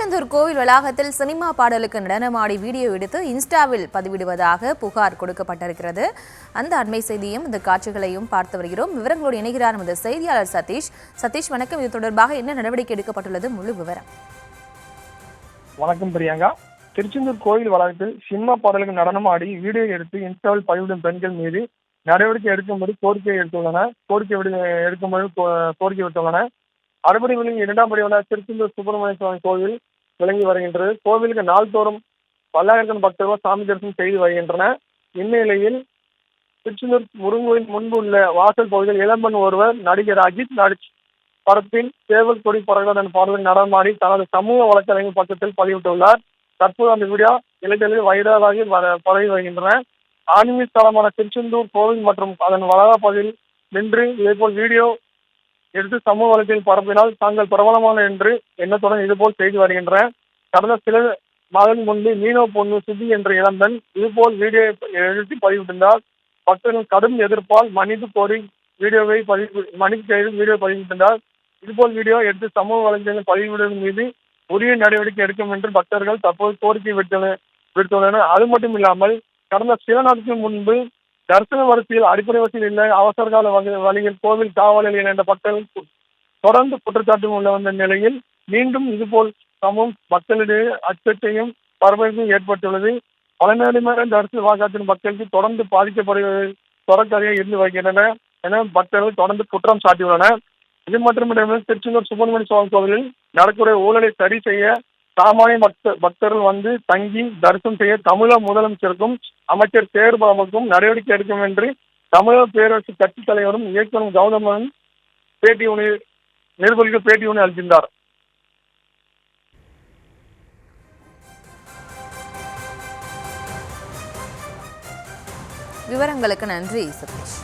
திருச்செந்தூர் கோவில் வளாகத்தில் சினிமா பாடலுக்கு நடனமாடி வீடியோ எடுத்து இன்ஸ்டாவில் பதிவிடுவதாக புகார் கொடுக்கப்பட்டிருக்கிறது. அந்த அண்மை செய்தியும் இந்த காட்சிகளையும் பார்த்து வருகிறோம். விவரங்களோடு இணைகிறார் நமது செய்தியாளர் சதீஷ். சதீஷ், வணக்கம். இது தொடர்பாக என்ன நடவடிக்கை எடுக்கப்பட்டுள்ளது, முழு விவரம்? வணக்கம் பிரியங்கா. திருச்செந்தூர் கோவில் வளாகத்தில் சினிமா பாடலுக்கு நடனமாடி வீடியோ எடுத்து இன்ஸ்டாவில் பதிவிடும் பெண்கள் மீது நடவடிக்கை எடுக்கும்படி கோரிக்கை விட்டுள்ளன. அறுபடைகளின் 2ஆம் படியான திருச்செந்தூர் சுப்பிரமணிய சுவாமி கோவில் விளங்கி வருகின்றது. கோவிலுக்கு நாள்தோறும் பல்லாயிரக்கணக்கான பக்தர்கள் சாமி தரிசனம் செய்து வருகின்றனர். இந்நிலையில் திருச்செந்தூர் முருகன் முன்பு உள்ள வாசல் பகுதியில் இளம்பெண் ஒருவர் நடிகர் அஜித் படத்தின் சேவல் கொடி பறக்கிறதன் பார்வையில் நடனமாடி தனது சமூக வலைத்தளங்கள் பக்கத்தில் பதிவிட்டுள்ளார். தற்போது அந்த வீடியோ இளைஞர்கள் வைரலாகி பரவி வருகின்றன. ஆன்மீக தலமான திருச்செந்தூர் கோவில் மற்றும் அதன் வளாக பகுதியில் நின்று இதேபோல் வீடியோ எடுத்து சமூக வலைத்தளத்தில் பரப்பினால் தாங்கள் பிரபலமான என்று எண்ணத்துடன் இதுபோல் செய்து வருகின்றன. கடந்த சில மாதங்கள் முன்பு மீனவ பொண்ணு சுதி என்ற இளம்பெண் இதுபோல் வீடியோ எடுத்து பதிவிட்டிருந்தார். பக்தர்கள் கடும் எதிர்ப்பால் மன்னிப்பு கோரி வீடியோ பதிவிட்டிருந்தார். இதுபோல் வீடியோ எடுத்து சமூக வலைத்தளத்தில் பதிவிடுவதன் மீது உரிய நடவடிக்கை எடுக்கும் என்று பக்தர்கள் தற்போது கோரிக்கை விடுத்துள்ளனர். அது மட்டும் இல்லாமல் கடந்த சில நாட்கள் முன்பு தரிசன வரிசையில் அடிப்படை வசதியில் இல்லை அவசர கால வழியில் கோவில் காவலில் இணைந்த பக்தர்கள் தொடர்ந்து குற்றச்சாட்டு உள்ள வந்த நிலையில் மீண்டும் இதுபோல் சமூகம் மக்களிடையே அச்சத்தையும் பரபரப்பையும் ஏற்பட்டுள்ளது. பல நேரம் தரிசன வாக்காளத்தின் மக்களுக்கு தொடர்ந்து பாதிக்கப்படுவது தொடர்கதையாக இருந்து வருகின்றன என பக்தர்கள் தொடர்ந்து குற்றம் சாட்டியுள்ளனர். இது மட்டுமில்லாமல் திருச்செந்தூர் சுப்பிரமணிய சுவாமி கோவிலில் நடக்கூடிய ஊழலை சரி செய்ய சாமானிய பக்தர்கள் வந்து தங்கி தரிசனம் செய்ய தமிழக முதலமைச்சருக்கும் அமைச்சர் சேர்பாபுக்கும் நடவடிக்கை எடுக்கும் என்று தமிழக பேரரசு கட்சித் தலைவரும் இயக்குநரும் கௌதமன் நிருபர்களுக்கு பேட்டி ஒன்று அளித்திருந்தார். விவரங்களுக்கு நன்றி சதீஷ்.